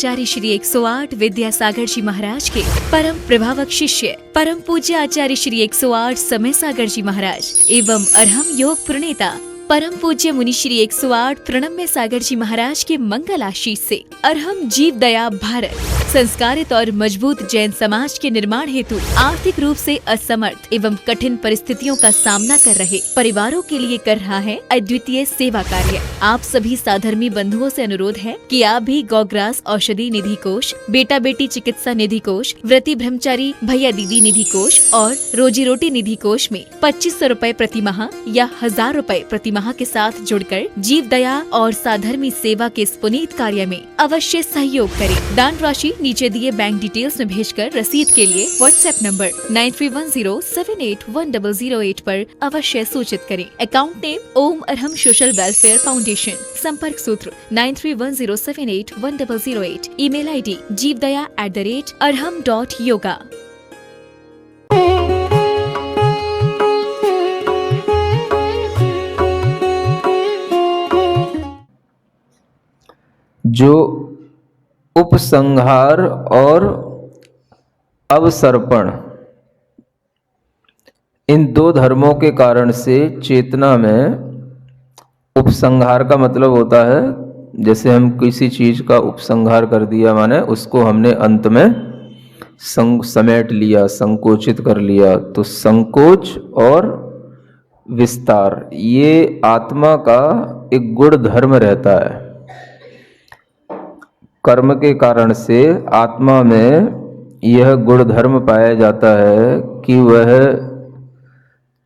आचार्य श्री 108 विद्यासागर जी महाराज के परम प्रभावक शिष्य परम पूज्य आचार्य श्री 108 समय सागर जी महाराज एवं अरहम योग प्रणेता परम पूज्य मुनि श्री 108 प्रणम्य सागर जी महाराज के मंगल आशीष से अरहम जीव दया भारत संस्कारित और मजबूत जैन समाज के निर्माण हेतु आर्थिक रूप से असमर्थ एवं कठिन परिस्थितियों का सामना कर रहे परिवारों के लिए कर रहा है अद्वितीय सेवा कार्य। आप सभी साधर्मी बंधुओं से अनुरोध है कि आप भी गौग्रास औषधि निधि कोष, बेटा बेटी चिकित्सा निधि कोष, व्रती ब्रह्मचारी भैया दीदी निधि कोष और रोजी रोटी निधि कोष में 2500 रूपए प्रति माह या 1000 रूपए प्रति माह के साथ जुड़कर जीव दया और साधर्मी सेवा के इस पुनीत कार्य में अवश्य सहयोग करें। दान राशि नीचे दिए बैंक डिटेल्स में भेजकर रसीद के लिए व्हाट्सएप नंबर 9310781008 पर अवश्य सूचित करें। अकाउंट नेम ओम अरहम सोशल वेलफेयर फाउंडेशन। संपर्क सूत्र 9310781008। Email ID jeevdaya@arham.yoga। जो उपसंहार और अवसर्पण इन दो धर्मों के कारण से चेतना में, उपसंहार का मतलब होता है जैसे हम किसी चीज का उपसंहार कर दिया, माने उसको हमने अंत में समेट लिया, संकोचित कर लिया। तो संकोच और विस्तार ये आत्मा का एक गुण धर्म रहता है। कर्म के कारण से आत्मा में यह गुण धर्म पाया जाता है कि वह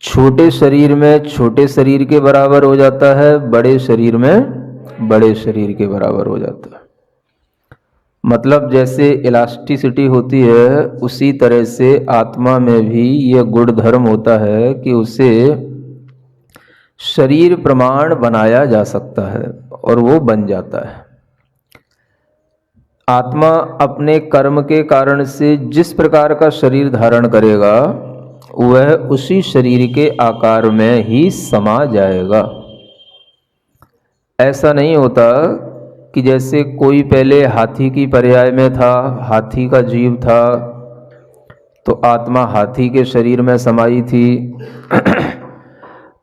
छोटे शरीर में छोटे शरीर के बराबर हो जाता है, बड़े शरीर में बड़े शरीर के बराबर हो जाता है। मतलब जैसे इलास्टिसिटी होती है उसी तरह से आत्मा में भी यह गुण धर्म होता है कि उसे शरीर प्रमाण बनाया जा सकता है और वो बन जाता है। आत्मा अपने कर्म के कारण से जिस प्रकार का शरीर धारण करेगा वह उसी शरीर के आकार में ही समा जाएगा। ऐसा नहीं होता कि जैसे कोई पहले हाथी की पर्याय में था, हाथी का जीव था तो आत्मा हाथी के शरीर में समाई थी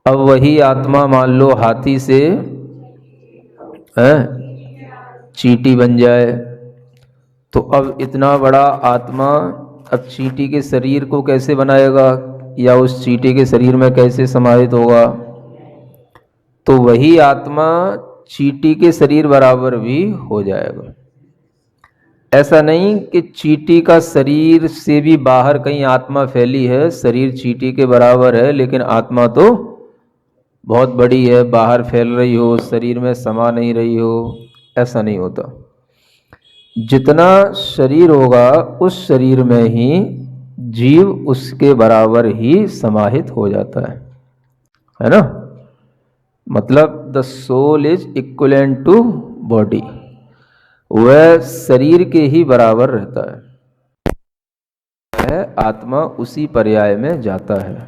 अब वही आत्मा मान लो हाथी से चींटी बन जाए तो अब इतना बड़ा आत्मा अब चींटी के शरीर को कैसे बनाएगा या उस चींटी के शरीर में कैसे समाहित होगा। तो वही आत्मा चींटी के शरीर बराबर भी हो जाएगा। ऐसा नहीं कि चींटी का शरीर से भी बाहर कहीं आत्मा फैली है, शरीर चींटी के बराबर है लेकिन आत्मा तो बहुत बड़ी है, बाहर फैल रही हो, शरीर में समा नहीं रही हो, ऐसा नहीं होता। जितना शरीर होगा उस शरीर में ही जीव उसके बराबर ही समाहित हो जाता है ना। मतलब the soul is equivalent to body, वह शरीर के ही बराबर रहता है, आत्मा उसी पर्याय में जाता है।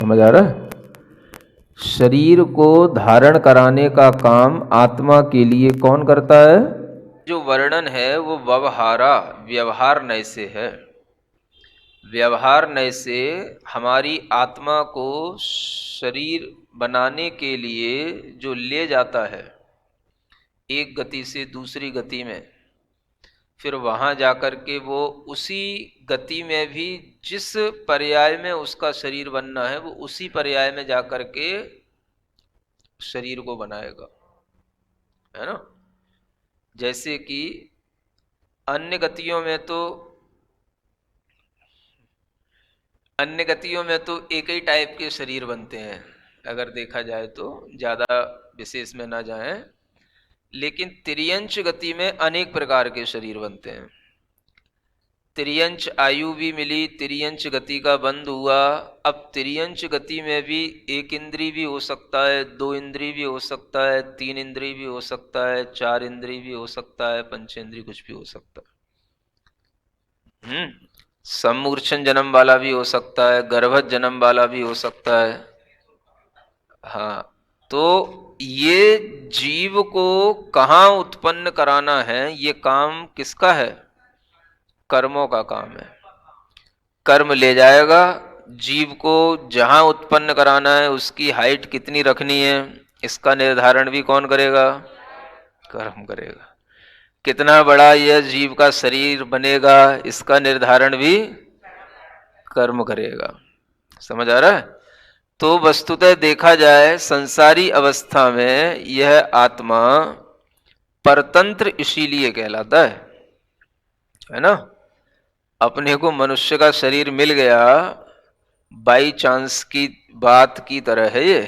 समझ आ रहा है? शरीर को धारण कराने का काम आत्मा के लिए कौन करता है? जो वर्णन है वो व्यवहार नय से है। व्यवहार नय से हमारी आत्मा को शरीर बनाने के लिए जो ले जाता है एक गति से दूसरी गति में, फिर वहाँ जाकर के वो उसी गति में भी जिस पर्याय में उसका शरीर बनना है वो उसी पर्याय में जाकर के शरीर को बनाएगा, है ना। जैसे कि अन्य गतियों में तो एक ही टाइप के शरीर बनते हैं, अगर देखा जाए तो ज़्यादा विशेष में ना जाएं, लेकिन त्रियंच गति में अनेक प्रकार के शरीर बनते हैं। त्रियंच आयु भी मिली, त्रियंच गति का बंद हुआ। अब त्रियंच गति में भी एक इंद्री भी हो सकता है, दो इंद्री भी हो सकता है, तीन इंद्री भी हो सकता है, चार इंद्री भी हो सकता है, पंचेंद्री कुछ भी हो सकता है। समूर्छन जन्म वाला भी हो सकता है, गर्भज जन्म वाला भी हो सकता है। हाँ, तो ये जीव को कहाँ उत्पन्न कराना है, ये काम किसका है? कर्मों का काम है। कर्म ले जाएगा जीव को जहां उत्पन्न कराना है। उसकी हाइट कितनी रखनी है, इसका निर्धारण भी कौन करेगा? कर्म करेगा। कितना बड़ा यह जीव का शरीर बनेगा, इसका निर्धारण भी कर्म करेगा। समझ आ रहा है? तो वस्तुतः देखा जाए संसारी अवस्था में यह आत्मा परतंत्र इसीलिए कहलाता है ना। अपने को मनुष्य का शरीर मिल गया बाई चांस की बात की तरह है। ये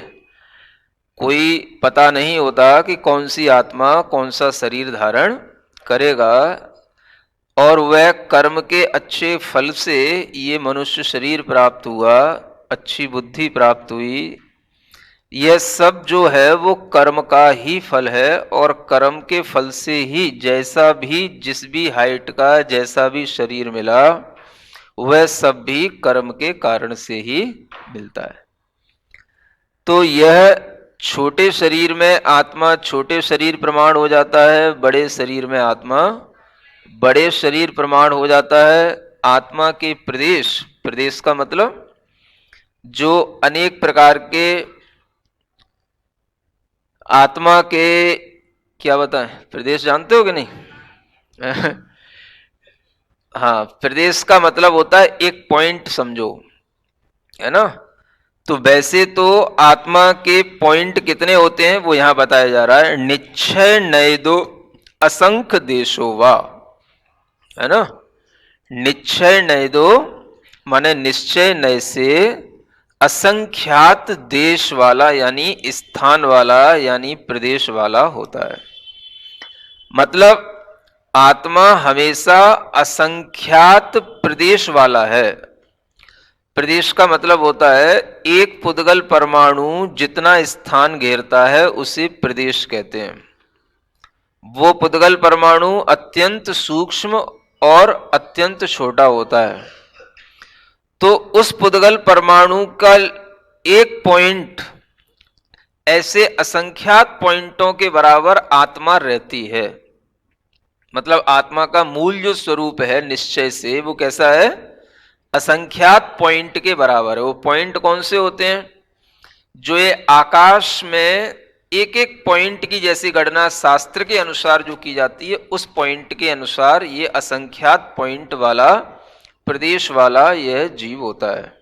कोई पता नहीं होता कि कौन सी आत्मा कौन सा शरीर धारण करेगा, और वह कर्म के अच्छे फल से ये मनुष्य शरीर प्राप्त हुआ, अच्छी बुद्धि प्राप्त हुई। यह सब जो है वो कर्म का ही फल है, और कर्म के फल से ही जैसा भी जिस भी हाइट का जैसा भी शरीर मिला वह सब भी कर्म के कारण से ही मिलता है। तो यह छोटे शरीर में आत्मा छोटे शरीर प्रमाण हो जाता है, बड़े शरीर में आत्मा बड़े शरीर प्रमाण हो जाता है। आत्मा के प्रदेश, प्रदेश का मतलब जो अनेक प्रकार के आत्मा के, क्या बताएं, प्रदेश जानते हो कि नहीं? हाँ, प्रदेश का मतलब होता है एक पॉइंट समझो, है ना। तो वैसे तो आत्मा के पॉइंट कितने होते हैं वो यहां बताया जा रहा है। निश्चय नैदो असंख्य देशो वा, है ना। निश्चय नैदो माने निश्चय नय से असंख्यात देश वाला यानी स्थान वाला यानी प्रदेश वाला होता है। मतलब आत्मा हमेशा असंख्यात प्रदेश वाला है। प्रदेश का मतलब होता है एक पुद्गल परमाणु जितना स्थान घेरता है उसे प्रदेश कहते हैं। वो पुद्गल परमाणु अत्यंत सूक्ष्म और अत्यंत छोटा होता है। तो उस पुद्गल परमाणु का एक पॉइंट ऐसे असंख्यात पॉइंटों के बराबर आत्मा रहती है। मतलब आत्मा का मूल जो स्वरूप है निश्चय से वो कैसा है? असंख्यात पॉइंट के बराबर है। वो पॉइंट कौन से होते हैं? जो ये आकाश में एक एक पॉइंट की जैसी गणना शास्त्र के अनुसार जो की जाती है उस पॉइंट के अनुसार ये असंख्यात पॉइंट वाला प्रदेश वाला यह जीव होता है।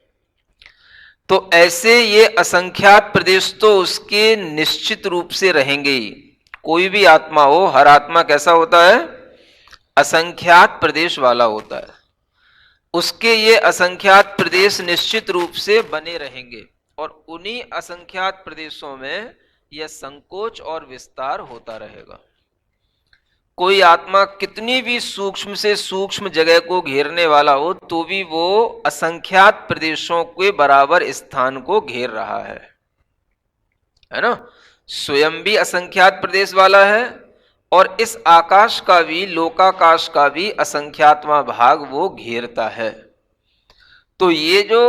तो ऐसे ये असंख्यात प्रदेश तो उसके निश्चित रूप से रहेंगे ही। कोई भी आत्मा हो, हर आत्मा कैसा होता है? असंख्यात प्रदेश वाला होता है। उसके ये असंख्यात प्रदेश निश्चित रूप से बने रहेंगे, और उन्हीं असंख्यात प्रदेशों में यह संकोच और विस्तार होता रहेगा। कोई आत्मा कितनी भी सूक्ष्म से सूक्ष्म जगह को घेरने वाला हो तो भी वो असंख्यात प्रदेशों के बराबर स्थान को घेर रहा है ना। स्वयं भी असंख्यात प्रदेश वाला है, और इस आकाश का भी, लोकाकाश का भी असंख्यातवां भाग वो घेरता है। तो ये जो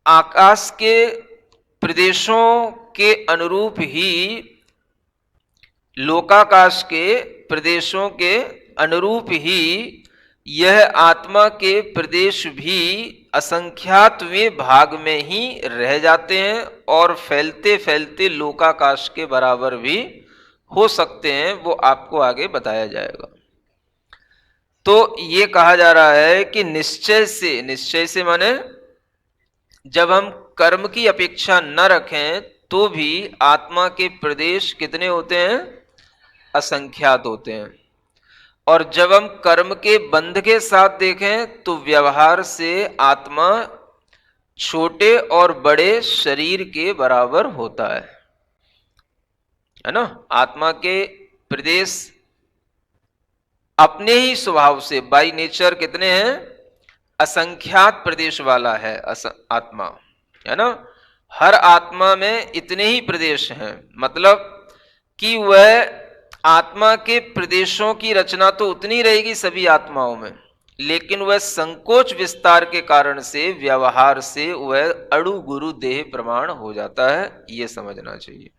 आकाश के प्रदेशों के अनुरूप ही लोकाकाश के प्रदेशों के अनुरूप ही यह आत्मा के प्रदेश भी असंख्यातवें भाग में ही रह जाते हैं, और फैलते फैलते लोकाकाश के बराबर भी हो सकते हैं। वो आपको आगे बताया जाएगा। तो ये कहा जा रहा है कि निश्चय से माने जब हम कर्म की अपेक्षा न रखें तो भी आत्मा के प्रदेश कितने होते हैं? असंख्यात होते हैं। और जब हम कर्म के बंध के साथ देखें तो व्यवहार से आत्मा छोटे और बड़े शरीर के बराबर होता है ना। आत्मा के प्रदेश अपने ही स्वभाव से बाय नेचर कितने हैं? असंख्यात प्रदेश वाला है आत्मा, है ना। हर आत्मा में इतने ही प्रदेश हैं। मतलब कि वह आत्मा के प्रदेशों की रचना तो उतनी रहेगी सभी आत्माओं में, लेकिन वह संकोच विस्तार के कारण से व्यवहार से वह अणु गुरु देह प्रमाण हो जाता है। यह समझना चाहिए।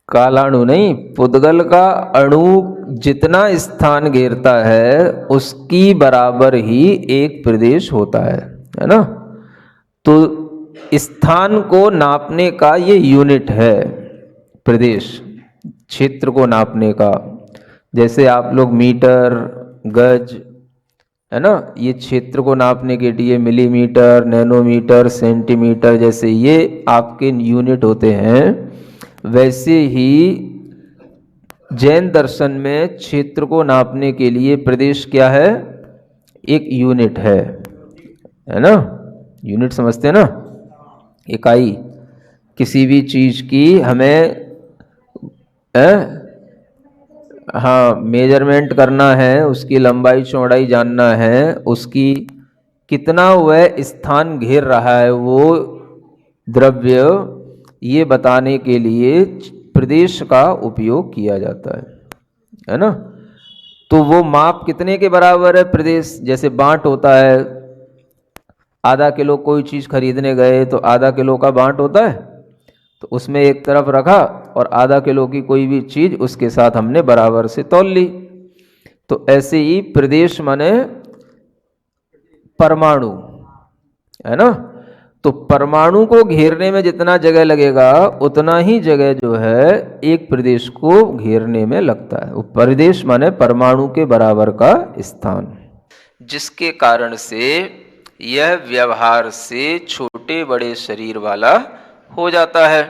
कालाणु नहीं, पुद्गल का अणु जितना स्थान घेरता है उसकी बराबर ही एक प्रदेश होता है ना। तो स्थान को नापने का ये यूनिट है प्रदेश, क्षेत्र को नापने का। जैसे आप लोग मीटर, गज, है ना, ये क्षेत्र को नापने के लिए मिलीमीटर, नैनोमीटर, सेंटीमीटर जैसे ये आपके यूनिट होते हैं। वैसे ही जैन दर्शन में क्षेत्र को नापने के लिए प्रदेश क्या है, एक यूनिट है ना। यूनिट समझते हैं ना, इकाई। किसी भी चीज की हमें हाँ मेजरमेंट करना है, उसकी लंबाई चौड़ाई जानना है, उसकी कितना वह स्थान घेर रहा है वो द्रव्य, ये बताने के लिए प्रदेश का उपयोग किया जाता है ना। तो वो माप कितने के बराबर है प्रदेश? जैसे बांट होता है, आधा किलो कोई चीज़ खरीदने गए तो आधा किलो का बांट होता है, तो उसमें एक तरफ रखा और आधा किलो की कोई भी चीज़ उसके साथ हमने बराबर से तौल ली। तो ऐसे ही प्रदेश माने परमाणु, है ना। तो परमाणु को घेरने में जितना जगह लगेगा उतना ही जगह जो है एक प्रदेश को घेरने में लगता है। वो प्रदेश माने परमाणु के बराबर का स्थान, जिसके कारण से यह व्यवहार से छोटे बड़े शरीर वाला हो जाता है।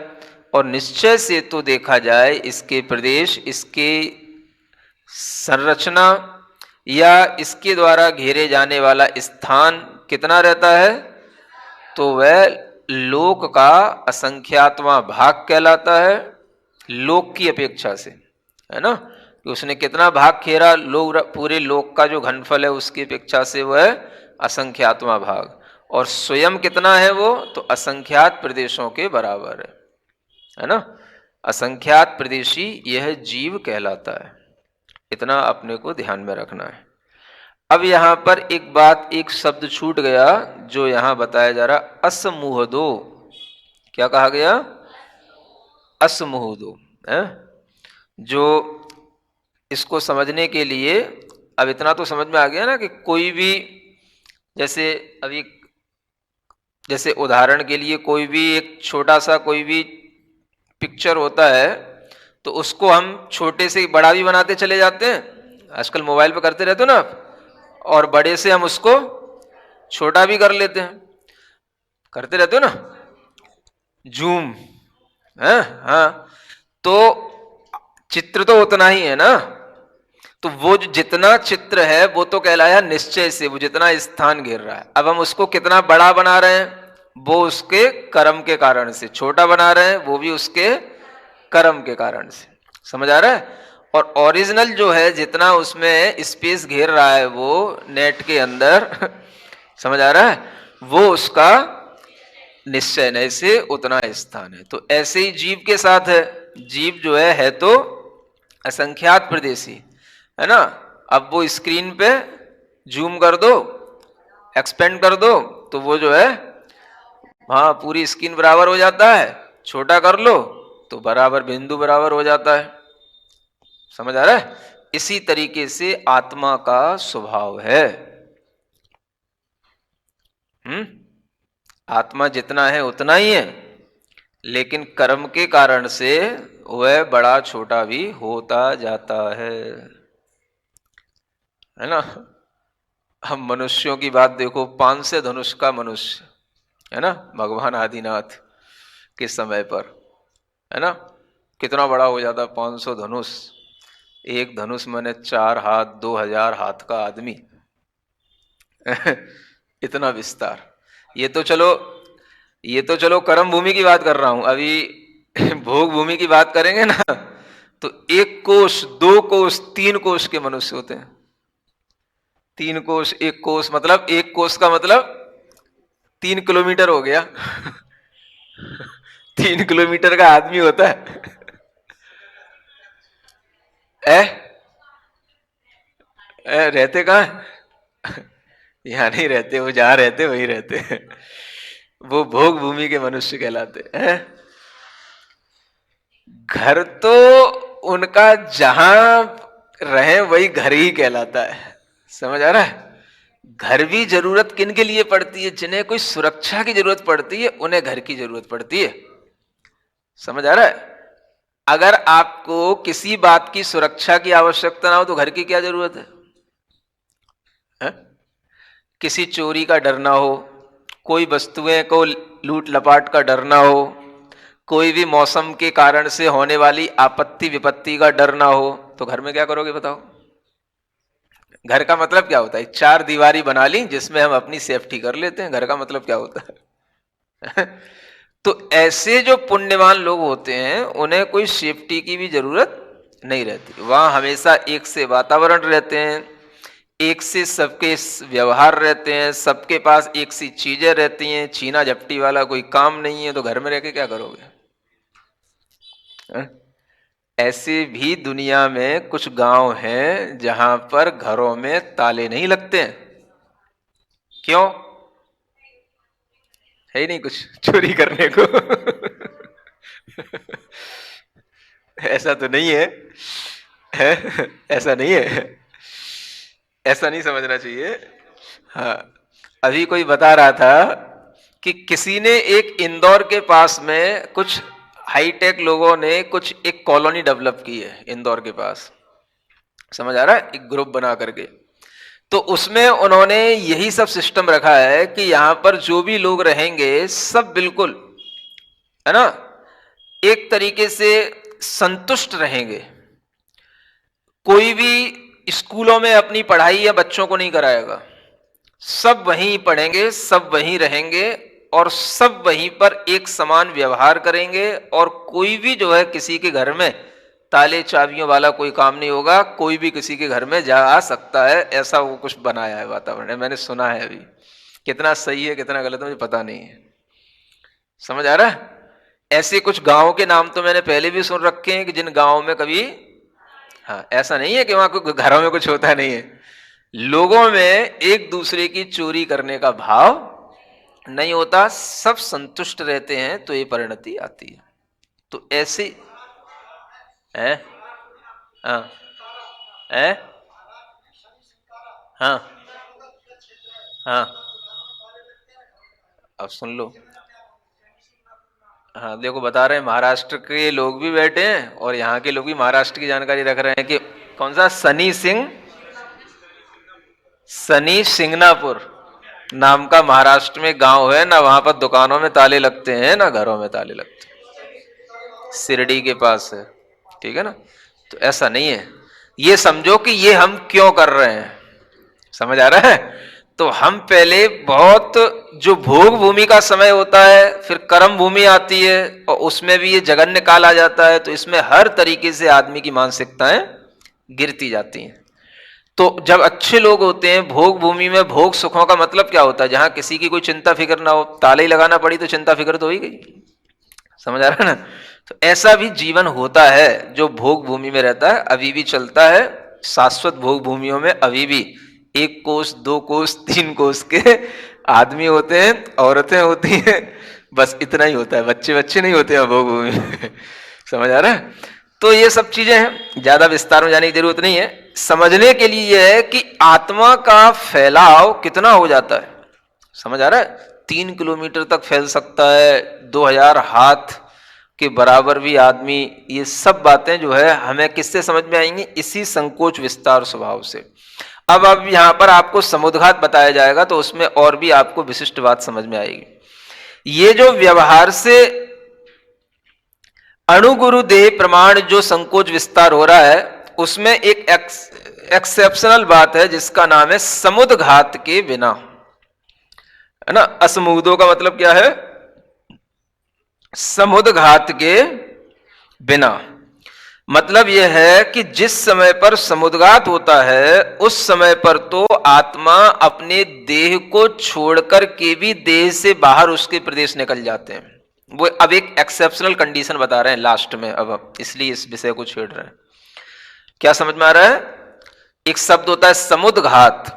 और निश्चय से तो देखा जाए इसके प्रदेश, इसके संरचना या इसके द्वारा घेरे जाने वाला स्थान कितना रहता है, तो वह लोक का असंख्यातवां भाग कहलाता है। लोक की अपेक्षा से, है ना, कि उसने कितना भाग घेरा, लोग पूरे लोक का जो घनफल है उसकी अपेक्षा से वह असंख्यातवां भाग, और स्वयं कितना है वो, तो असंख्यात प्रदेशों के बराबर है ना। असंख्यात प्रदेशी यह जीव कहलाता है। इतना अपने को ध्यान में रखना है। अब यहां पर एक बात, एक शब्द छूट गया जो यहां बताया जा रहा, असमुहदो। क्या कहा गया? असमुहदो है। जो इसको समझने के लिए, अब इतना तो समझ में आ गया ना कि कोई भी, जैसे अभी जैसे उदाहरण के लिए कोई भी एक छोटा सा कोई भी पिक्चर होता है तो उसको हम छोटे से बड़ा भी बनाते चले जाते हैं। आजकल मोबाइल पे करते रहते हो ना आप, और बड़े से हम उसको छोटा भी कर लेते हैं, करते रहते हो ना, जूम है। हाँ, तो चित्र तो उतना ही है ना। तो वो जो जितना चित्र है वो तो कहलाया निश्चय से, वो जितना स्थान घेर रहा है। अब हम उसको कितना बड़ा बना रहे हैं, वो उसके कर्म के कारण से, छोटा बना रहे हैं वो भी उसके कर्म के कारण से। समझ आ रहा है? और ओरिजिनल जो है जितना उसमें स्पेस घेर रहा है वो नेट के अंदर समझ आ रहा है, वो उसका निश्चय नहीं से उतना स्थान है। तो ऐसे ही जीव के साथ है। जीव जो है तो असंख्यात प्रदेशी, है ना। अब वो स्क्रीन पे जूम कर दो, एक्सपेंड कर दो, तो वो जो है हाँ पूरी स्क्रीन बराबर हो जाता है। छोटा कर लो तो बराबर बिंदु बराबर हो जाता है। समझ आ रहा है? इसी तरीके से आत्मा का स्वभाव है। आत्मा जितना है उतना ही है, लेकिन कर्म के कारण से वह बड़ा छोटा भी होता जाता है ना। हम मनुष्यों की बात देखो, 500 धनुष का मनुष्य, है ना, भगवान आदिनाथ के समय पर, है ना, कितना बड़ा हो जाता। 500 धनुष, एक धनुष माने 4 हाथ, 2000 हाथ का आदमी इतना विस्तार। ये तो चलो कर्म भूमि की बात कर रहा हूं। अभी भोग भूमि की बात करेंगे ना, तो 1 कोष, 2 कोष, 3 कोष के मनुष्य होते हैं। 3 कोष, 1 कोष मतलब 1 कोष का मतलब 3 किलोमीटर हो गया 3 किलोमीटर का आदमी होता है रहते कहाँ यहाँ नहीं रहते, वो जहां रहते वही रहते वो भोग भूमि के मनुष्य कहलाते हैं। घर तो उनका जहां रहे वही घर ही कहलाता है। समझ आ रहा है? घर भी जरूरत किन के लिए पड़ती है? जिन्हें कोई सुरक्षा की जरूरत पड़ती है उन्हें घर की जरूरत पड़ती है। समझ आ रहा है? अगर आपको किसी बात की सुरक्षा की आवश्यकता ना हो तो घर की क्या जरूरत है? किसी चोरी का डर ना हो, कोई वस्तुएं को लूट लपाट का डर ना हो, कोई भी मौसम के कारण से होने वाली आपत्ति विपत्ति का डर ना हो, तो घर में क्या करोगे बताओ? घर का मतलब क्या होता है? चार दीवारी बना ली जिसमें हम अपनी सेफ्टी कर लेते हैं। घर का मतलब क्या होता है? तो ऐसे जो पुण्यवान लोग होते हैं उन्हें कोई सेफ्टी की भी जरूरत नहीं रहती। वहां हमेशा एक से वातावरण रहते हैं, एक से सबके व्यवहार रहते हैं, सबके पास एक सी चीजें रहती हैं, छीना झपटी वाला कोई काम नहीं है। तो घर में रह के क्या करोगे? ऐसे भी दुनिया में कुछ गांव हैं जहां पर घरों में ताले नहीं लगते हैं। क्यों? है ही नहीं कुछ चोरी करने को। ऐसा तो नहीं है? ऐसा नहीं है, ऐसा नहीं समझना चाहिए। हाँ, अभी कोई बता रहा था कि किसी ने एक इंदौर के पास में कुछ हाईटेक लोगों ने कुछ एक कॉलोनी डेवलप की है इंदौर के पास। समझ आ रहा है? एक ग्रुप बना करके, तो उसमें उन्होंने यही सब सिस्टम रखा है कि यहां पर जो भी लोग रहेंगे सब बिल्कुल, है ना, एक तरीके से संतुष्ट रहेंगे। कोई भी स्कूलों में अपनी पढ़ाई या बच्चों को नहीं कराएगा, सब वहीं पढ़ेंगे, सब वहीं रहेंगे और सब वहीं पर एक समान व्यवहार करेंगे। और कोई भी जो है किसी के घर में ताले चाबियों वाला कोई काम नहीं होगा। कोई भी किसी के घर में जा आ सकता है, ऐसा वो कुछ बनाया है वातावरण। मैंने सुना है, अभी कितना सही है कितना गलत है मुझे पता नहीं है। समझ आ रहा है? ऐसे कुछ गांवों के नाम तो मैंने पहले भी सुन रखे हैं कि जिन गांवों में कभी, हाँ, ऐसा नहीं है कि वहां घरों में कुछ होता नहीं है, लोगों में एक दूसरे की चोरी करने का भाव नहीं होता, सब संतुष्ट रहते हैं, तो ये परिणति आती है। तो ऐसे है। हाँ है। हाँ हाँ, अब सुन लो। हाँ देखो, बता रहे हैं महाराष्ट्र के लोग भी बैठे हैं और यहाँ के लोग भी महाराष्ट्र की जानकारी रख रहे हैं कि कौन सा सनी सिंगनापुर नाम का महाराष्ट्र में गांव है ना, वहां पर दुकानों में ताले लगते हैं ना घरों में ताले लगते हैं। शिरडी के पास है, ठीक है ना। तो ऐसा नहीं है, ये समझो कि ये हम क्यों कर रहे हैं। समझ आ रहा है? तो हम पहले बहुत, जो भोग भूमि का समय होता है, फिर कर्म भूमि आती है और उसमें भी ये जगन्य काल आ जाता है, तो इसमें हर तरीके से आदमी की मानसिकताएं गिरती जाती हैं। तो जब अच्छे लोग होते हैं, भोग भूमि में भोग सुखों का मतलब क्या होता है? जहां किसी की कोई चिंता फिक्र ना हो, ताले ही लगाना पड़ी तो चिंता फिक्र तो हो ही गई। समझ आ रहा है ना? तो ऐसा भी जीवन होता है जो भोग भूमि में रहता है, अभी भी चलता है। शाश्वत भोग भूमियों में अभी भी 1 कोस 2 कोस 3 कोस के आदमी होते हैं, औरतें होती हैं, बस इतना ही होता है। बच्चे बच्चे नहीं होते हैं भोग भूमि में। समझ आ रहा है? तो ये सब चीजें हैं, ज्यादा विस्तार में जाने की जरूरत नहीं है। समझने के लिए यह है कि आत्मा का फैलाव कितना हो जाता है। समझ आ रहा है? 3 किलोमीटर तक फैल सकता है, 2000 हाथ के बराबर भी आदमी। ये सब बातें जो है हमें किससे समझ में आएंगी? इसी संकोच विस्तार स्वभाव से। अब यहां पर आपको समुद्घात बताया जाएगा तो उसमें और भी आपको विशिष्ट बात समझ में आएगी। ये जो व्यवहार से अणुगुरु देह प्रमाण जो संकोच विस्तार हो रहा है, उसमें एक एक्सेप्शनल बात है जिसका नाम है समुद्घात के बिना, है ना। असमुदो का मतलब क्या है? समुद्घात के बिना। मतलब यह है कि जिस समय पर समुद्घात होता है उस समय पर तो आत्मा अपने देह को छोड़कर के भी देह से बाहर उसके प्रदेश निकल जाते हैं। वो अब एक एक्सेप्शनल कंडीशन बता रहे हैं लास्ट में, अब इसलिए इस विषय को छेड़ रहे हैं। क्या समझ में आ रहा है? एक शब्द होता है समुद्घात,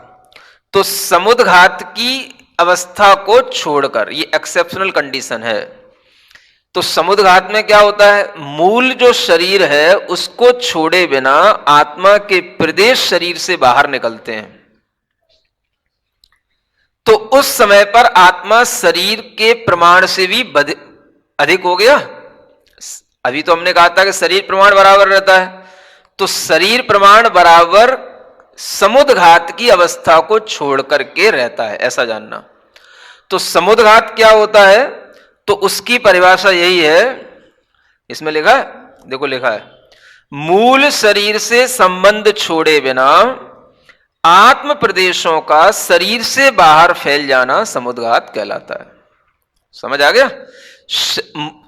तो समुद्घात की अवस्था को छोड़कर, ये एक्सेप्शनल कंडीशन है। तो समुद्घात में क्या होता है, मूल जो शरीर है उसको छोड़े बिना आत्मा के प्रदेश शरीर से बाहर निकलते हैं। तो उस समय पर आत्मा शरीर के प्रमाण से भी अधिक हो गया। अभी तो हमने कहा था कि शरीर प्रमाण बराबर रहता है, तो शरीर प्रमाण बराबर समुद्घात की अवस्था को छोड़ करके रहता है, ऐसा जानना। तो समुद्घात क्या होता है, तो उसकी परिभाषा यही है, इसमें लिखा है, देखो लिखा है, मूल शरीर से संबंध छोड़े बिना आत्म प्रदेशों का शरीर से बाहर फैल जाना समुद्घात कहलाता है। समझ आ गया?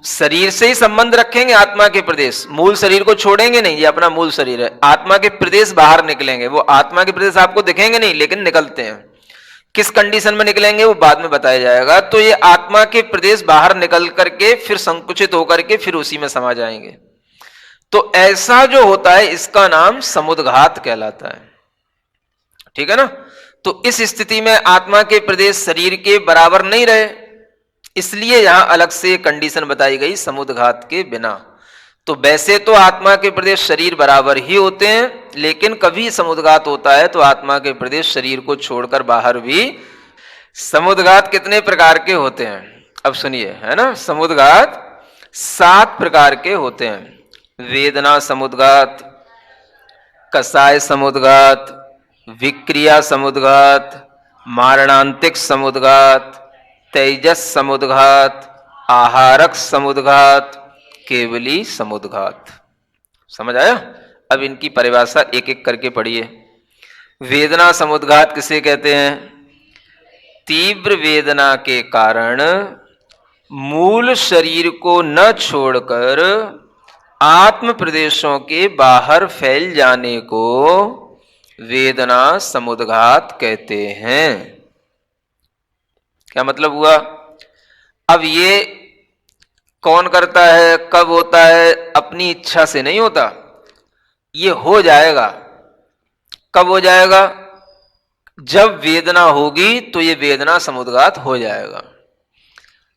शरीर से ही संबंध रखेंगे आत्मा के प्रदेश, मूल शरीर को छोड़ेंगे नहीं, ये अपना मूल शरीर है, आत्मा के प्रदेश बाहर निकलेंगे। वो आत्मा के प्रदेश आपको दिखेंगे नहीं, लेकिन निकलते हैं। किस कंडीशन में निकलेंगे वो बाद में बताया जाएगा। तो ये आत्मा के प्रदेश बाहर निकल करके फिर संकुचित होकर के फिर उसी में समा जाएंगे। तो ऐसा जो होता है इसका नाम समुद्घात कहलाता है। ठीक है ना? तो इस स्थिति में आत्मा के प्रदेश शरीर के बराबर नहीं रहे, इसलिए यहां अलग से कंडीशन बताई गई समुद्घात के बिना। तो वैसे तो आत्मा के प्रदेश शरीर बराबर ही होते हैं, लेकिन कभी समुद्घात होता है तो आत्मा के प्रदेश शरीर को छोड़कर बाहर भी। समुद्घात कितने प्रकार के होते हैं अब सुनिए, है ना? समुद्घात 7 प्रकार के होते हैं। वेदना समुद्घात, कसाय समुद्घात, विक्रिया समुद्घात, मारणांतिक समुद्घात, तेजस समुद्घात, आहारक समुद्घात, केवली समुद्घात। समझ आया? अब इनकी परिभाषा एक एक करके पढ़िए। वेदना समुद्घात किसे कहते हैं? तीव्र वेदना के कारण मूल शरीर को न छोड़कर आत्म प्रदेशों के बाहर फैल जाने को वेदना समुद्घात कहते हैं। क्या मतलब हुआ? अब ये कौन करता है, कब होता है? अपनी इच्छा से नहीं होता, ये हो जाएगा। कब हो जाएगा? जब वेदना होगी तो ये वेदना समुद्घात हो जाएगा।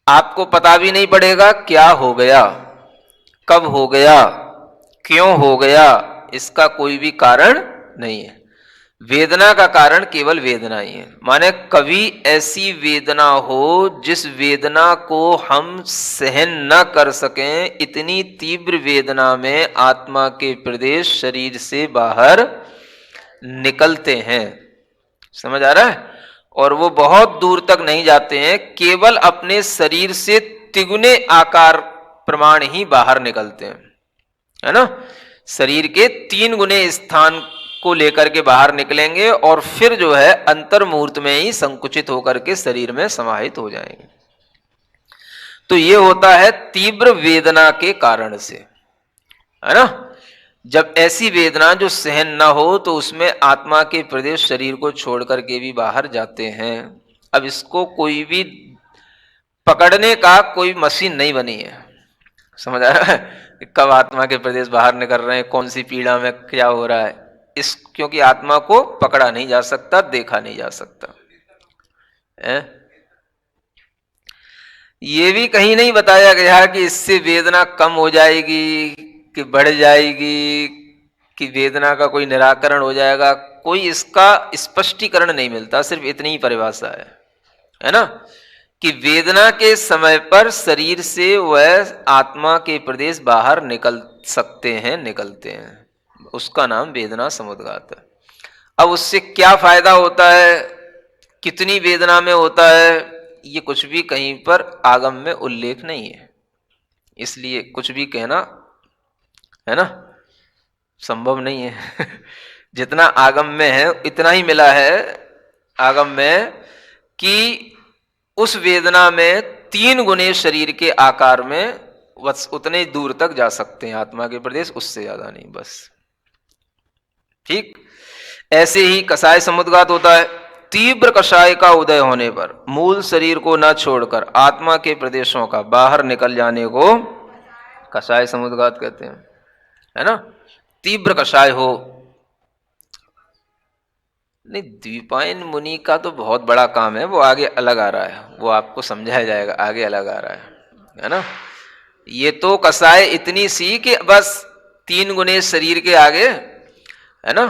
आपको पता भी नहीं पड़ेगा क्या हो गया, कब हो गया, क्यों हो गया, इसका कोई भी कारण नहीं है। वेदना का कारण केवल वेदना ही है। माने कभी ऐसी वेदना हो जिस वेदना को हम सहन न कर सकें, इतनी तीव्र वेदना में आत्मा के प्रदेश शरीर से बाहर निकलते हैं। समझ आ रहा है? और वो बहुत दूर तक नहीं जाते हैं, केवल अपने शरीर से तिगुने आकार प्रमाण ही बाहर निकलते हैं, है ना? शरीर के 3 गुने स्थान को लेकर के बाहर निकलेंगे और फिर जो है अंतर मुहूर्त में ही संकुचित होकर के शरीर में समाहित हो जाएंगे। तो ये होता है तीव्र वेदना के कारण से, है ना? जब ऐसी वेदना जो सहन ना हो तो उसमें आत्मा के प्रदेश शरीर को छोड़ करके भी बाहर जाते हैं। अब इसको कोई भी पकड़ने का कोई मशीन नहीं बनी है। समझ आ रहा है? कब आत्मा के प्रदेश बाहर निकल रहे हैं, कौन सी पीड़ा में क्या हो रहा है, क्योंकि आत्मा को पकड़ा नहीं जा सकता, देखा नहीं जा सकता है? ये भी कहीं नहीं बताया गया कि इससे वेदना कम हो जाएगी कि बढ़ जाएगी, कि वेदना का कोई निराकरण हो जाएगा। कोई इसका स्पष्टीकरण नहीं मिलता, सिर्फ इतनी ही परिभाषा है ना? कि वेदना के समय पर शरीर से वह आत्मा के प्रदेश बाहर निकल सकते हैं, निकलते हैं, उसका नाम वेदना समुद्घात है। अब उससे क्या फायदा होता है, कितनी वेदना में होता है, ये कुछ भी कहीं पर आगम में उल्लेख नहीं है, इसलिए कुछ भी कहना, है ना, संभव नहीं है। जितना आगम में है इतना ही मिला है आगम में कि उस वेदना में 3 गुने शरीर के आकार में बस उतने दूर तक जा सकते हैं आत्मा के प्रदेश, उससे ज्यादा नहीं, बस। ठीक ऐसे ही कसाय समुद्घात होता है। तीव्र कषाय का उदय होने पर मूल शरीर को न छोड़कर आत्मा के प्रदेशों का बाहर निकल जाने को कषाय समुद्घात कहते हैं, है ना? तीव्र कषाय हो। नहीं, द्विपायन मुनि का तो बहुत बड़ा काम है, वो आगे अलग आ रहा है, वो आपको समझाया जाएगा, आगे अलग आ रहा है ना? ये तो कसाय इतनी सी कि बस 3 गुने शरीर के आगे, है ना।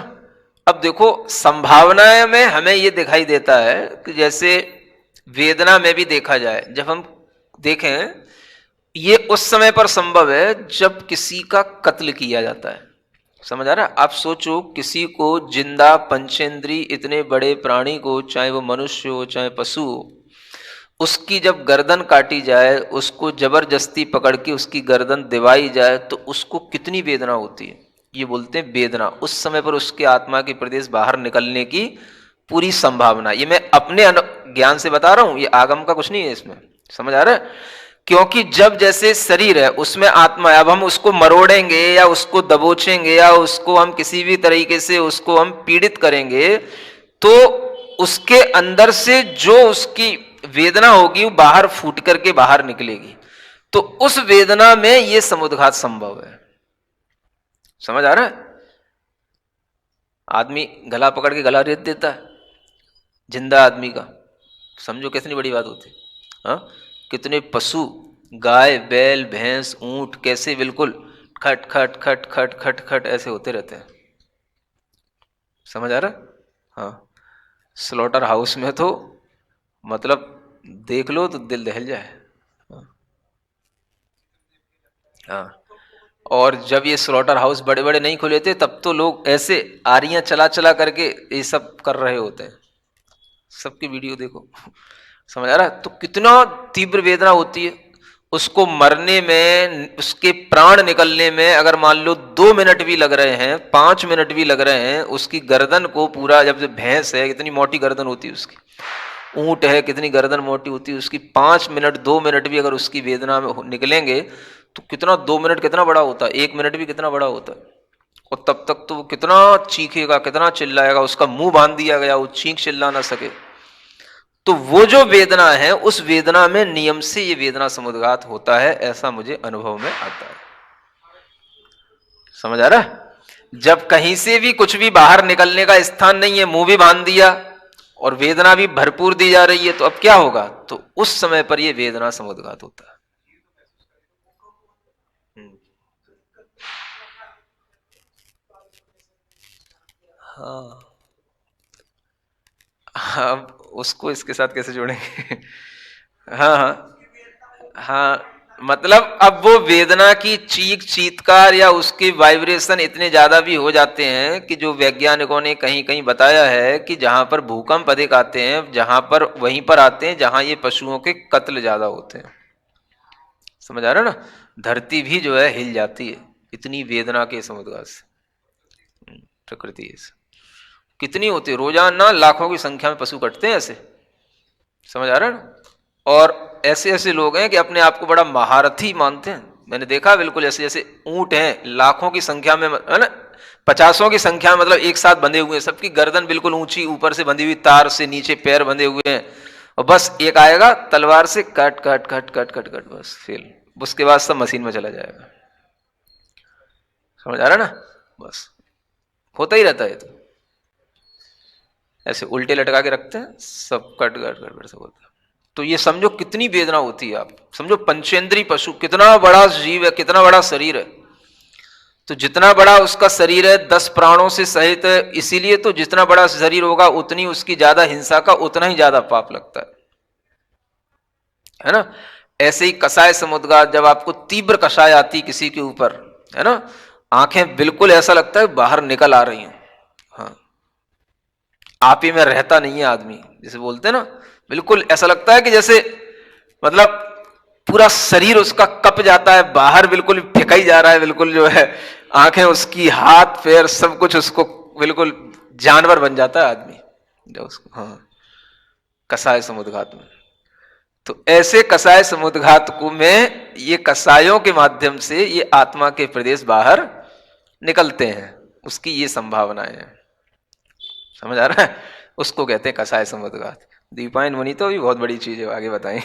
अब देखो संभावना में हमें ये दिखाई देता है कि जैसे वेदना में भी देखा जाए, जब हम देखें ये उस समय पर संभव है जब किसी का कत्ल किया जाता है। समझ आ रहा है? आप सोचो किसी को जिंदा पंचेंद्री इतने बड़े प्राणी को, चाहे वो मनुष्य हो चाहे पशु हो, उसकी जब गर्दन काटी जाए, उसको जबरदस्ती पकड़ के उसकी गर्दन दिवाई जाए तो उसको कितनी वेदना होती है। ये बोलते हैं वेदना। उस समय पर उसके आत्मा के प्रदेश बाहर निकलने की पूरी संभावना। ये मैं अपने ज्ञान से बता रहा हूं, ये आगम का कुछ नहीं है इसमें। समझ आ रहा है? क्योंकि जब जैसे शरीर है उसमें आत्मा है, अब हम उसको मरोड़ेंगे या उसको दबोचेंगे या उसको हम किसी भी तरीके से उसको हम पीड़ित करेंगे तो उसके अंदर से जो उसकी वेदना होगी वो बाहर फूट करके बाहर निकलेगी। तो उस वेदना में ये समुद्घात संभव है। समझ आ रहा है? आदमी गला पकड़ के गला रेत देता है जिंदा आदमी का, समझो कितनी बड़ी बात होती है। हाँ, कितने पशु, गाय बैल भैंस ऊंट कैसे बिल्कुल खट खट खट खट खट खट ऐसे होते रहते हैं। समझ आ रहा है? हाँ, स्लॉटर हाउस में तो मतलब देख लो तो दिल दहल जाए। हाँ, और जब ये स्लॉटर हाउस बड़े बड़े नहीं खुले थे तब तो लोग ऐसे आरियां चला चला करके ये सब कर रहे होते हैं। सबकी वीडियो देखो। समझ आ रहा है? तो कितना तीव्र वेदना होती है उसको मरने में, उसके प्राण निकलने में। अगर मान लो 2 मिनट भी लग रहे हैं, 5 मिनट भी लग रहे हैं, उसकी गर्दन को पूरा, जब भैंस है कितनी मोटी गर्दन होती है उसकी, ऊंट है कितनी गर्दन मोटी होती है उसकी, 5 मिनट 2 मिनट भी अगर उसकी वेदना में निकलेंगे तो कितना, 2 मिनट कितना बड़ा होता है, 1 मिनट भी कितना बड़ा होता है। और तब तक तो कितना चीखेगा, कितना चिल्लाएगा, उसका मुंह बांध दिया गया, वो चीख चिल्ला ना सके। तो वो जो वेदना है उस वेदना में नियम से ये वेदना समुद्घात होता है, ऐसा मुझे अनुभव में आता है। समझ आ रहा है? जब कहीं से भी कुछ भी बाहर निकलने का स्थान नहीं है, मुंह भी बांध दिया और वेदना भी भरपूर दी जा रही है, तो अब क्या होगा? तो उस समय पर यह वेदना समुद्घात होता है। हाँ, अब उसको इसके साथ कैसे जोड़ेंगे? हाँ हाँ हाँ, मतलब अब वो वेदना की चीख चीत्कार या उसके वाइब्रेशन इतने ज्यादा भी हो जाते हैं कि जो वैज्ञानिकों ने कहीं कहीं बताया है कि जहां पर भूकंप अधिक आते हैं, जहां पर वहीं पर आते हैं जहां ये पशुओं के कत्ल ज्यादा होते हैं। समझ आ रहा है ना? धरती भी जो है हिल जाती है इतनी वेदना के समुद्घात से। प्रकृति ऐसे कितनी होती है, रोजाना लाखों की संख्या में पशु कटते हैं ऐसे। समझ आ रहा है ना? और ऐसे ऐसे लोग हैं कि अपने आप को बड़ा महारथी मानते हैं। मैंने देखा बिल्कुल ऐसे जैसे ऊंट हैं लाखों की संख्या में, है ना, 50 की संख्या में, मतलब एक साथ बंधे हुए हैं, सबकी गर्दन बिल्कुल ऊंची ऊपर से बंधी हुई, तार से नीचे पैर बंधे हुए हैं, और बस एक आएगा तलवार से cut cut cut cut cut cut, बस फेल। उसके बाद सब मशीन में चला जाएगा। समझ आ रहा है ना? बस होता ही रहता है। तो ऐसे उल्टे लटका के रखते हैं, सब कट कट कट सब होता है। तो ये समझो कितनी वेदना होती है। आप समझो पंचेंद्री पशु कितना बड़ा जीव है, कितना बड़ा शरीर है। तो जितना बड़ा उसका शरीर है 10 प्राणों से सहित है, इसीलिए तो जितना बड़ा शरीर होगा उतनी उसकी ज्यादा हिंसा का उतना ही ज्यादा पाप लगता है ना। ऐसे ही कसाय समुद्घात, जब आपको तीव्र कसाय आती किसी के ऊपर, है ना, आंखें बिल्कुल ऐसा लगता है बाहर निकल आ रही हैं। हाँ, आप ही में रहता नहीं है आदमी, जैसे बोलते हैं ना, बिल्कुल ऐसा लगता है कि जैसे मतलब पूरा शरीर उसका कप जाता है बाहर, बिल्कुल फेंका ही जा रहा है, बिल्कुल जो है आंखें उसकी, हाथ पैर सब कुछ उसको बिल्कुल जानवर बन जाता है आदमी जब उसको, हाँ, कसाय समुद्घात में। तो ऐसे कसाय समुद्घात को में ये कसायों के माध्यम से ये आत्मा के प्रदेश बाहर निकलते हैं, उसकी ये संभावनाएं हैं। समझ आ रहा है? उसको कहते हैं कसाय समुद्घात। दीपायन मुनि तो भी बहुत बड़ी चीज है, आगे बताएं।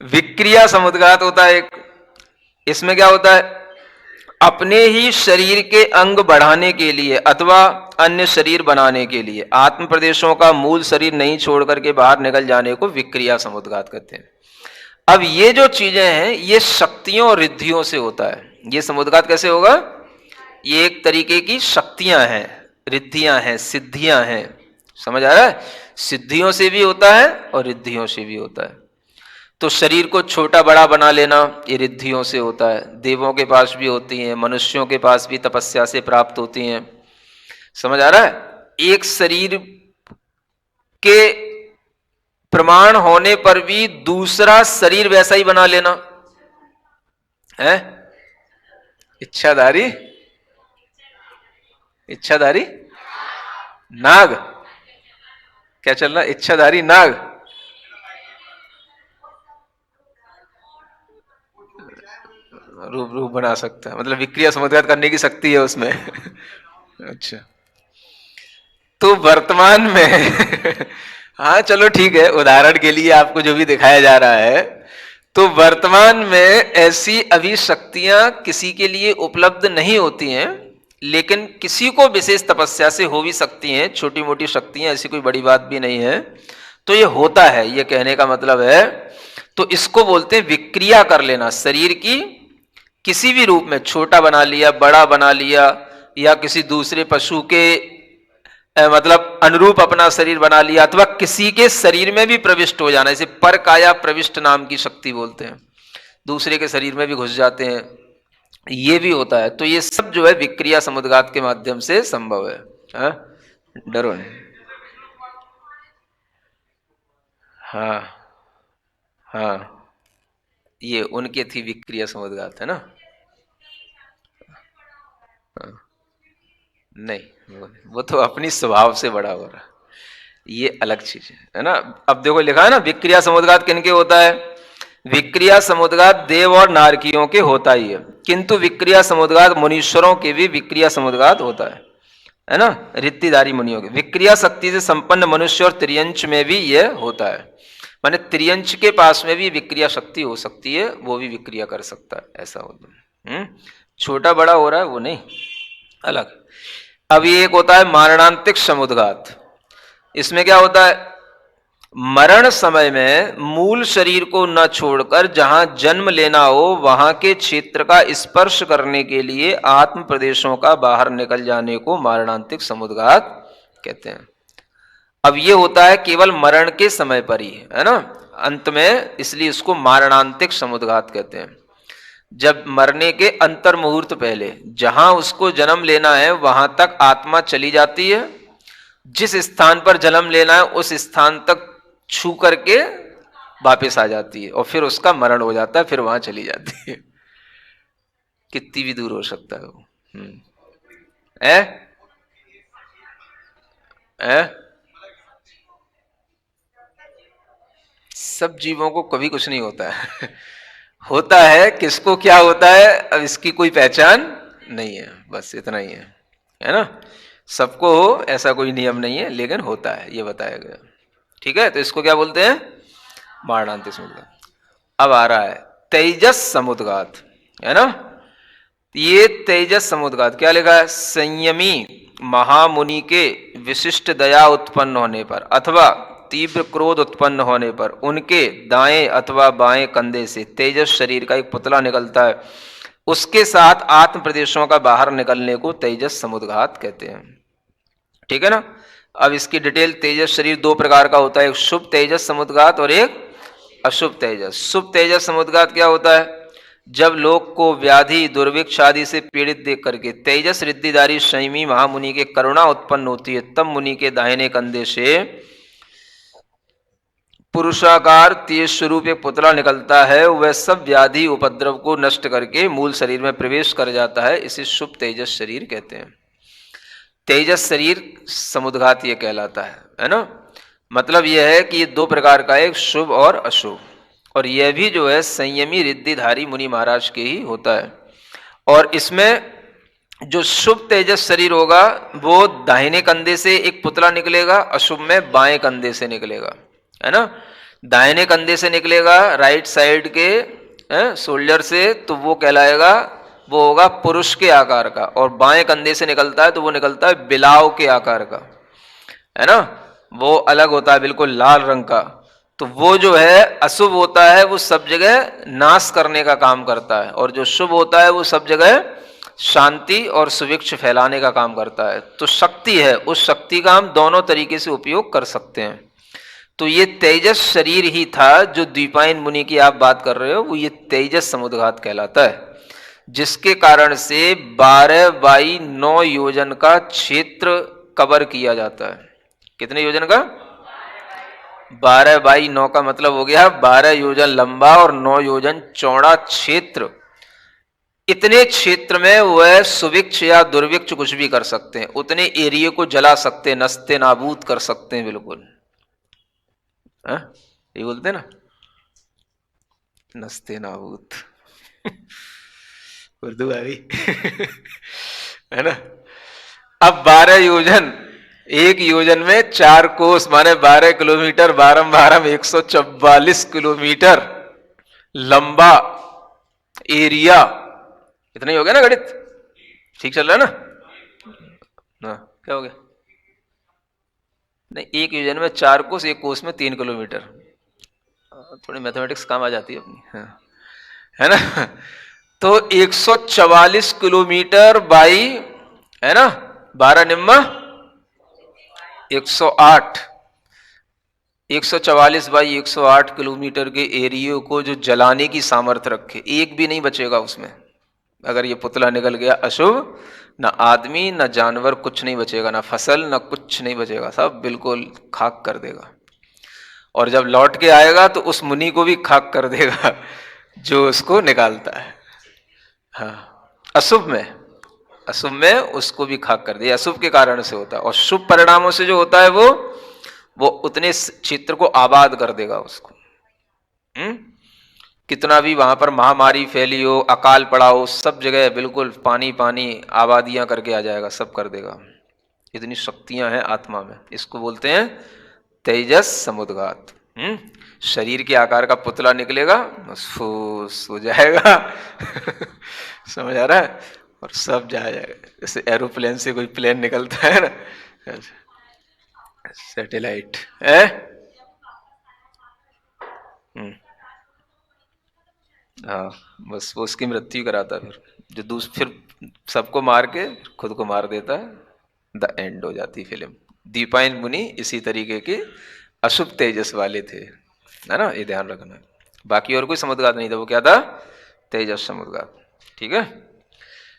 विक्रिया समुद्घात होता है एक। इसमें क्या होता है? अपने ही शरीर के अंग बढ़ाने के लिए अथवा अन्य शरीर बनाने के लिए आत्म प्रदेशों का मूल शरीर नहीं छोड़ करके बाहर निकल जाने को विक्रिया समुद्घात कहते हैं। अब ये जो चीजें हैं ये शक्तियों और रिद्धियों से होता है। ये समुद्घात कैसे होगा? ये एक तरीके की शक्तियां हैं, रिद्धियां हैं, सिद्धियां हैं। समझ आ रहा है? सिद्धियों से भी होता है और रिद्धियों से भी होता है। तो शरीर को छोटा बड़ा बना लेना ये रिद्धियों से होता है। देवों के पास भी होती हैं, मनुष्यों के पास भी तपस्या से प्राप्त होती हैं। समझ आ रहा है? एक शरीर के प्रमाण होने पर भी दूसरा शरीर वैसा ही बना लेना है। इच्छाधारी, इच्छाधारी नाग, क्या चल रहा है? इच्छाधारी नाग, रूप रूप बना सकता है, मतलब विक्रिया समुद्घात करने की शक्ति है उसमें। अच्छा, तो वर्तमान में हाँ चलो ठीक है, उदाहरण के लिए आपको जो भी दिखाया जा रहा है, तो वर्तमान में ऐसी अभी शक्तियां किसी के लिए उपलब्ध नहीं होती हैं, लेकिन किसी को विशेष तपस्या से हो भी सकती हैं। छोटी मोटी शक्तियां, ऐसी कोई बड़ी बात भी नहीं है। तो ये होता है, ये कहने का मतलब है। तो इसको बोलते हैं विक्रिया कर लेना। शरीर की किसी भी रूप में छोटा बना लिया, बड़ा बना लिया, या किसी दूसरे पशु के मतलब अनुरूप अपना शरीर बना लिया, अथवा किसी के शरीर में भी प्रविष्ट हो जाना। इसे परकाया प्रविष्ट नाम की शक्ति बोलते हैं। दूसरे के शरीर में भी घुस जाते हैं, ये भी होता है। तो ये सब जो है विक्रिया समुद्घात के माध्यम से संभव है। हाँ? डरो नहीं। हाँ हाँ, ये उनके थी विक्रिया समुद्घात, है ना? हाँ। नहीं, वो तो अपनी स्वभाव से बड़ा हो रहा, ये अलग चीज है ना? अब देखो लिखा है ना, विक्रिया समुद्घात किनके होता है? विक्रिया समुद्घात देव और नारकियों के होता ही है, किंतु विक्रिया समुद्घात मुनीश्वरों के भी विक्रिया समुद्घात होता है ना? रिद्धिधारी मुनियों के विक्रिया शक्ति से संपन्न मनुष्य और त्रियंच में भी यह होता है। माने त्रियंच के पास में भी विक्रिया शक्ति हो सकती है, वो भी विक्रिया कर सकता है, ऐसा होता है। छोटा बड़ा हो रहा है वो नहीं, अलग। अब ये एक होता है मारणांतिक समुद्घात। इसमें क्या होता है? मरण समय में मूल शरीर को न छोड़कर जहां जन्म लेना हो वहां के क्षेत्र का स्पर्श करने के लिए आत्म प्रदेशों का बाहर निकल जाने को मारणांतिक समुद्घात कहते हैं। अब ये होता है केवल मरण के समय पर ही, है ना, अंत में, इसलिए इसको मारणांतिक समुद्घात कहते हैं। जब मरने के अंतर मुहूर्त पहले जहां उसको जन्म लेना है वहां तक आत्मा चली जाती है, जिस स्थान पर जन्म लेना है उस स्थान तक छू करके वापस आ जाती है, और फिर उसका मरण हो जाता है, फिर वहां चली जाती है। कितनी भी दूर हो सकता है वो। सब जीवों को कभी कुछ नहीं होता है। होता है, किसको क्या होता है अब इसकी कोई पहचान नहीं है, बस इतना ही है ना? सबको हो ऐसा कोई नियम नहीं है, लेकिन होता है, ये बताया गया। ठीक है, तो इसको क्या बोलते हैं? मारणांतिक समुद्घात। अब आ रहा है तेजस समुद्घात, है ना? ये तेजस समुद्घात क्या लिखा है? संयमी महामुनि के विशिष्ट दया उत्पन्न होने पर अथवा तीव्र क्रोध उत्पन्न होने पर उनके दाएं अथवा बाएं कंधे से तेजस शरीर का एक पुतला निकलता है, उसके साथ आत्म प्रदेशों का बाहर निकलने को तेजस समुद्घात कहते हैं। ठीक है ना? अब इसकी डिटेल, तेजस शरीर दो प्रकार का होता है, एक शुभ तेजस समुद्घात और एक अशुभ तेजस। शुभ तेजस समुद्घात क्या होता है? जब लोग को व्याधि दुर्भिक्ष आदि से पीड़ित देख करके तेजस रिद्धिधारी संयमी महामुनि के करुणा उत्पन्न होती है, तब मुनि के दाहिने कंधे से पुरुषाकार तेज स्वरूप एक पुतला निकलता है, वह सब व्याधि उपद्रव को नष्ट करके मूल शरीर में प्रवेश कर जाता है। इसे शुभ तेजस शरीर कहते हैं। तेजस शरीर समुद्घात ये कहलाता है ना? मतलब यह है कि ये दो प्रकार का, एक शुभ और अशुभ, और यह भी जो है संयमी रिद्धिधारी मुनि महाराज के ही होता है। और इसमें जो शुभ तेजस शरीर होगा वो दाहिने कंधे से एक पुतला निकलेगा, अशुभ में बाएं कंधे से निकलेगा, है ना? दाहिने कंधे से निकलेगा राइट साइड के शोल्डर से, तो वो कहलाएगा, वो होगा पुरुष के आकार का, और बाएं कंधे से निकलता है तो वो निकलता है बिलाव के आकार का, है ना? वो अलग होता है, बिल्कुल लाल रंग का। तो वो जो है अशुभ होता है वो सब जगह नाश करने का काम करता है, और जो शुभ होता है वो सब जगह शांति और सुभिक्ष फैलाने का काम करता है। तो शक्ति है, उस शक्ति का हम दोनों तरीके से उपयोग कर सकते हैं। तो ये तेजस शरीर ही था जो द्वीपायन मुनि की आप बात कर रहे हो, वो ये तेजस समुद्घात कहलाता है, जिसके कारण से 12/9 योजन का क्षेत्र कवर किया जाता है। कितने योजन का? 12/9 का मतलब हो गया 12 योजन लंबा और 9 योजन चौड़ा क्षेत्र। इतने क्षेत्र में वह सुभिक्ष या दुर्भिक्ष कुछ भी कर सकते हैं, उतने एरिया को जला सकते हैं, नस्ते नाबूद कर सकते हैं, बिल्कुल। ये बोलते हैं ना, नस्ते नाबूद। उर्दू आ गई है ना। अब 12 योजन, एक योजन में 4 कोस माने 12 किलोमीटर, 12 144 किलोमीटर लंबा एरिया। इतना ही हो गया ना गणित? ठीक चल रहा है ना? क्या हो गया? नहीं, एक योजन में 4 कोस, एक कोस में 3 किलोमीटर। थोड़ी मैथमेटिक्स काम आ जाती है अपनी, हाँ, है ना। तो 144 किलोमीटर बाई, है ना, 12 निम्मा 108, 144 बाई 108 किलोमीटर के एरिया को जो जलाने की सामर्थ्य रखे, एक भी नहीं बचेगा उसमें। अगर ये पुतला निकल गया अशुभ, ना आदमी ना जानवर कुछ नहीं बचेगा, ना फसल ना कुछ नहीं बचेगा, सब बिल्कुल खाक कर देगा। और जब लौट के आएगा तो उस मुनि को भी खाक कर देगा जो उसको निकालता है। हाँ, अशुभ में उसको भी खाक कर दे, अशुभ के कारण से होता है। और शुभ परिणामों से जो होता है वो उतने क्षेत्र को आबाद कर देगा उसको। कितना भी वहां पर महामारी फैली हो, अकाल पड़ा हो, सब जगह बिल्कुल पानी पानी आबादियां करके आ जाएगा, सब कर देगा। इतनी शक्तियां हैं आत्मा में, इसको बोलते हैं तेजस समुद्घात। शरीर के आकार का पुतला निकलेगा, फूस हो जाएगा समझ आ रहा है, और सब जाएगा। जैसे एरोप्लेन से कोई प्लेन निकलता है ना, सैटेलाइट है। हाँ, बस वो उसकी मृत्यु कराता, फिर जो फिर सबको मार के खुद को मार देता है, द एंड हो जाती फिल्म। द्वीपायन मुनि इसी तरीके के अशुभ तेजस वाले थे, है ना, ये ध्यान रखना। बाकी और कोई समुद्घात नहीं था, वो क्या था? तेजस समुद्घात। ठीक है,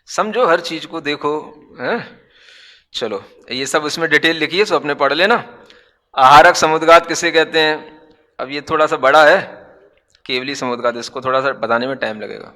समझो हर चीज को, देखो है। चलो, ये सब उसमें डिटेल लिखिए, सो अपने पढ़ लेना। आहारक समुद्घात किसे कहते हैं? अब ये थोड़ा सा बड़ा है, केवली समुद्घात, इसको थोड़ा सा बताने में टाइम लगेगा।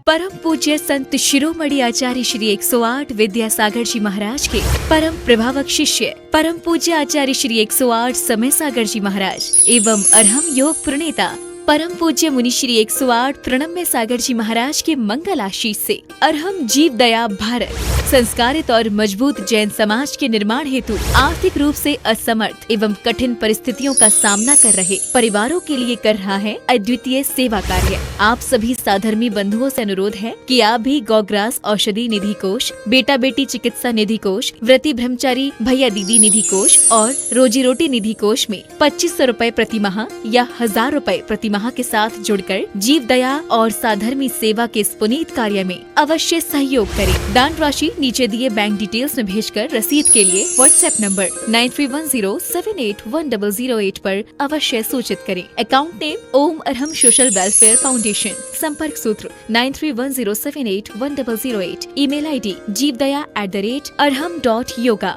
परम पूज्य संत शिरोमणि आचार्य श्री 108 विद्यासागर जी महाराज के परम प्रभावक शिष्य परम पूज्य आचार्य श्री 108 समय सागर जी महाराज एवं अरहम योग प्रणेता परम पूज्य मुनि श्री 108 प्रणम्य सागर जी महाराज के मंगल आशीष से अरहम जीव दया भारत संस्कारित और मजबूत जैन समाज के निर्माण हेतु आर्थिक रूप से असमर्थ एवं कठिन परिस्थितियों का सामना कर रहे परिवारों के लिए कर रहा है अद्वितीय सेवा कार्य। आप सभी साधर्मी बंधुओं से अनुरोध है कि आप भी गौग्रास औषधि निधि कोष, बेटा बेटी चिकित्सा निधि कोष, व्रती ब्रह्मचारी भैया दीदी निधि कोष और रोजी रोटी निधि कोष में 2500 रूपए प्रति माह या 1000 रूपए प्रति माह के साथ जुड़कर जीव दया और साधर्मी सेवा के इस पुनीत कार्य में अवश्य सहयोग करें। दान राशि नीचे दिए बैंक डिटेल्स में भेजकर रसीद के लिए व्हाट्सएप नंबर 9310781008 पर अवश्य सूचित करें। अकाउंट नेम ओम अरहम सोशल वेलफेयर फाउंडेशन। संपर्क सूत्र 9310781008। Email ID jeevdaya@arham.yoga।